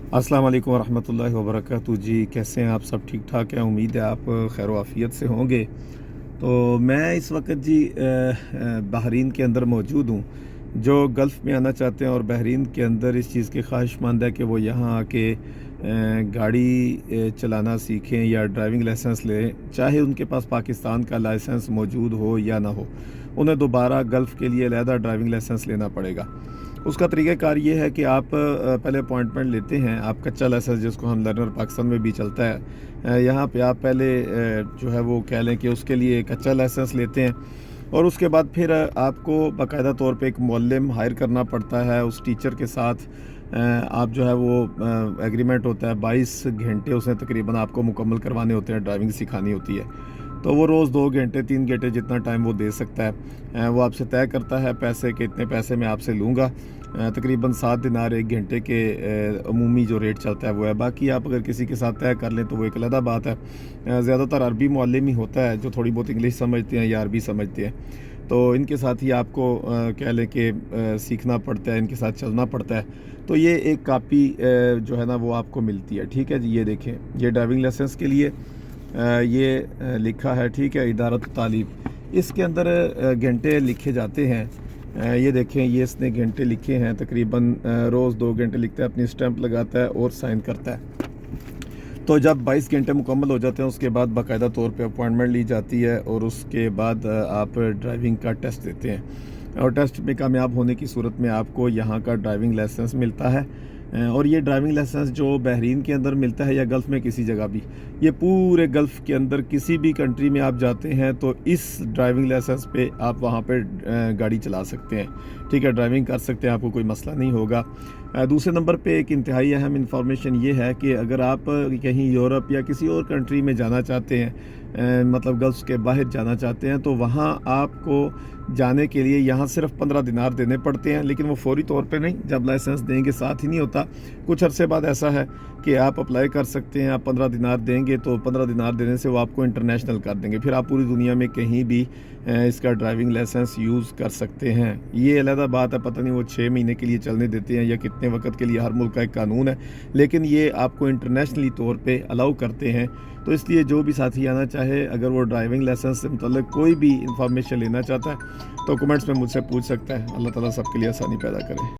अस्सलाम वालेकुम वरहमतुल्लाहि वबरकातुहू। जी कैसे हैं आप? सब ठीक ठाक हैं? उम्मीद है आप खैर आफ़ियत से होंगे। तो मैं इस वक्त जी बहरीन के अंदर मौजूद हूँ। जो गल्फ़ में आना चाहते हैं और बहरीन के अंदर इस चीज़ के ख्वाहिशमंद है कि वो यहाँ आके गाड़ी चलाना सीखें या ड्राइविंग लाइसेंस लें, चाहे उनके पास पाकिस्तान का लाइसेंस मौजूद हो या ना हो, उन्हें दोबारा गल्फ़ के लिए अलहदा ड्राइविंग लाइसेंस लेना पड़ेगा। उसका तरीक़ाकार ये है कि आप पहले अपॉइंटमेंट लेते हैं। आप कच्चा लाइसेंस, जिसको हम लर्नर पाकिस्तान में भी चलता है, यहाँ पे आप पहले जो है वो कह लें कि उसके लिए कच्चा लाइसेंस लेते हैं और उसके बाद फिर आपको बाकायदा तौर पे एक मुअल्लिम हायर करना पड़ता है। उस टीचर के साथ आप जो है वो एग्रीमेंट होता है, 22 घंटे उसने तकरीबन आपको मुकम्मल करवाने होते हैं, ड्राइविंग सिखानी होती है। तो वो रोज़ 2 घंटे 3 घंटे जितना टाइम वो दे सकता है, वो आपसे तय करता है पैसे के, इतने पैसे मैं आपसे लूँगा। तकरीबन 7 दिनार 1 घंटे के अमूमी जो रेट चलता है वो है। बाकी आप अगर किसी के साथ तय कर लें तो वो एक अलग बात है। ज़्यादातर अरबी मुअल्लिम ही होता है जो थोड़ी बहुत इंग्लिश समझते हैं या अरबी समझते हैं, तो इनके साथ ही आपको कह लें कि सीखना पड़ता है, इनके साथ चलना पड़ता है। तो ये एक कापी जो है ना वो आपको मिलती है। ठीक है जी, ये देखें, ये ड्राइविंग लाइसेंस के लिए ये लिखा है, ठीक है, इदारत तालीम। इसके अंदर घंटे लिखे जाते हैं। ये देखें, ये इसने घंटे लिखे हैं, तकरीबन रोज़ 2 घंटे लिखता है, अपनी स्टैंप लगाता है और साइन करता है। तो जब 22 घंटे मुकम्मल हो जाते हैं उसके बाद बाकायदा तौर पे अपॉइंटमेंट ली जाती है और उसके बाद आप ड्राइविंग का टेस्ट देते हैं और टेस्ट में कामयाब होने की सूरत में आपको यहाँ का ड्राइविंग लाइसेंस मिलता है। और ये ड्राइविंग लाइसेंस जो बहरीन के अंदर मिलता है या गल्फ़ में किसी जगह भी, ये पूरे गल्फ़ के अंदर किसी भी कंट्री में आप जाते हैं तो इस ड्राइविंग लाइसेंस पे आप वहाँ पे गाड़ी चला सकते हैं। ठीक है, ड्राइविंग कर सकते हैं, आपको कोई मसला नहीं होगा। दूसरे नंबर पे एक इंतहाई अहम इंफॉर्मेशन ये है कि अगर आप कहीं यूरोप या किसी और कंट्री में जाना चाहते हैं, मतलब गल्फ़ के बाहर जाना चाहते हैं, तो वहाँ आपको जाने के लिए यहाँ सिर्फ 15 दिनार देने पड़ते हैं, लेकिन वो फौरी तौर पे नहीं, जब लाइसेंस देंगे साथ ही नहीं होता। कुछ अरसे बाद ऐसा है कि आप अप्लाई कर सकते हैं, आप 15 दिनार देंगे तो 15 दिनार देने से वो आपको इंटरनेशनल कर देंगे, फिर आप पूरी दुनिया में कहीं भी इसका ड्राइविंग लाइसेंस यूज़ कर सकते हैं। ये अलग बात है, पता नहीं वो 6 महीने के लिए चलने देते हैं या कितने वक्त के लिए, हर मुल्क का एक कानून है, लेकिन ये आपको इंटरनेशनली तौर पे अलाउ करते हैं। तो इसलिए जो भी साथी आना चाहे, अगर वो ड्राइविंग लाइसेंस से मुतल्लिक कोई भी इंफॉर्मेशन लेना चाहता है तो कमेंट्स में मुझसे पूछ सकता है। अल्लाह ताला सबके लिए आसानी पैदा करे।